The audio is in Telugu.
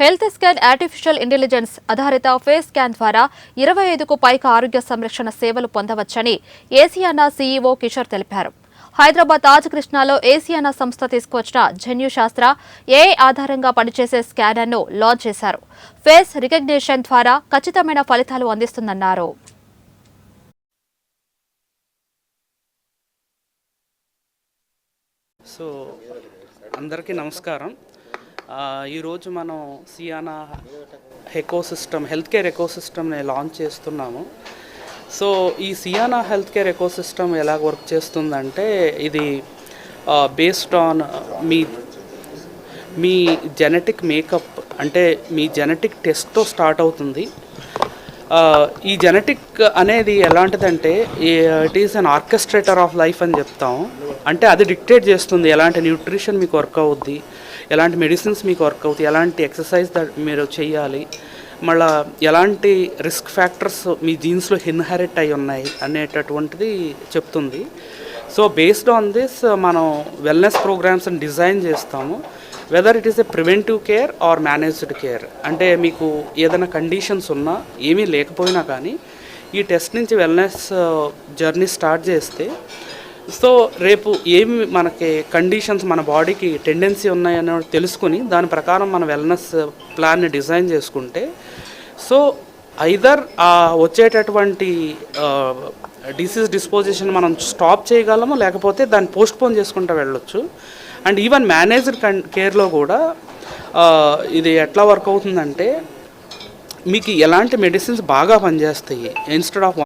హెల్త్ స్కాన్ ఆర్టిఫిషియల్ ఇంటెలిజెన్స్ ఆధారిత ఫేస్ స్కాన్ ద్వారా 25కు పైగా ఆరోగ్య సంరక్షణ సేవలు పొందవచ్చని ఏసియానా సీఈఓ కిషోర్ తెలిపారు. హైదరాబాద్ తాజ్ కృష్ణాలో ఏసియానా సంస్థ తీసుకువచ్చిన జన్యు శాస్త్ర ఏఐ ఆధారంగా పనిచేసే స్కానర్ను లాంచ్ చేశారు. ఫేస్ రికగ్నిషన్ ద్వారా ఖచ్చితమైన ఫలితాలు అందిస్తుందన్నారు. అందరికీ నమస్కారం. ఈరోజు మనం సియానా ఎకోసిస్టమ్ హెల్త్ కేర్ ఎకోసిస్టమ్ని లాంచ్ చేస్తున్నాము. సో ఈ సియానా హెల్త్ కేర్ ఎకోసిస్టమ్ ఎలా వర్క్ చేస్తుందంటే, ఇది based on me genetic makeup, అంటే మీ జెనెటిక్ టెస్ట్తో స్టార్ట్ అవుతుంది. ఈ జెనెటిక్ అనేది ఎలాంటిదంటే, it is an orchestrator of life అని చెప్తాం. అంటే అది డిక్టేట్ చేస్తుంది ఎలాంటి న్యూట్రిషన్ మీకు వర్క్ అవుద్ది, ఎలాంటి మెడిసిన్స్ మీకు వర్క్ అవుతాయి, ఎలాంటి ఎక్సర్సైజ్ మీరు చేయాలి, మళ్ళీ ఎలాంటి రిస్క్ ఫ్యాక్టర్స్ మీ జీన్స్లో ఇన్హెరిట్ అయి ఉన్నాయి అనేటటువంటిది చెప్తుంది. సో బేస్డ్ ఆన్ దిస్ మనం వెల్నెస్ ప్రోగ్రామ్స్ని డిజైన్ చేస్తాము. Whether it is a preventive care or managed care, అంటే మీకు ఏదైనా కండిషన్స్ ఉన్నా ఏమీ లేకపోయినా కానీ ఈ టెస్ట్ నుంచి వెల్నెస్ జర్నీ స్టార్ట్ చేస్తే, సో రేపు ఏమి మనకి కండిషన్స్ మన బాడీకి టెండెన్సీ ఉన్నాయని తెలుసుకుని దాని ప్రకారం మన వెల్నెస్ ప్లాన్ని డిజైన్ చేసుకుంటే, సో ఐదర్ వచ్చేటటువంటి డిసీజ్ డిస్పోజిషన్ మనం స్టాప్ చేయగలము, లేకపోతే దాన్ని పోస్ట్పోన్ చేసుకుంటూ వెళ్ళొచ్చు. అండ్ ఈవెన్ మేనేజ్డ్ కేర్లో కూడా ఇది ఎట్లా వర్క్ అవుతుందంటే, మీకు ఎలాంటి మెడిసిన్స్ బాగా పనిచేస్తాయి, ఇన్స్టెడ్ ఆఫ్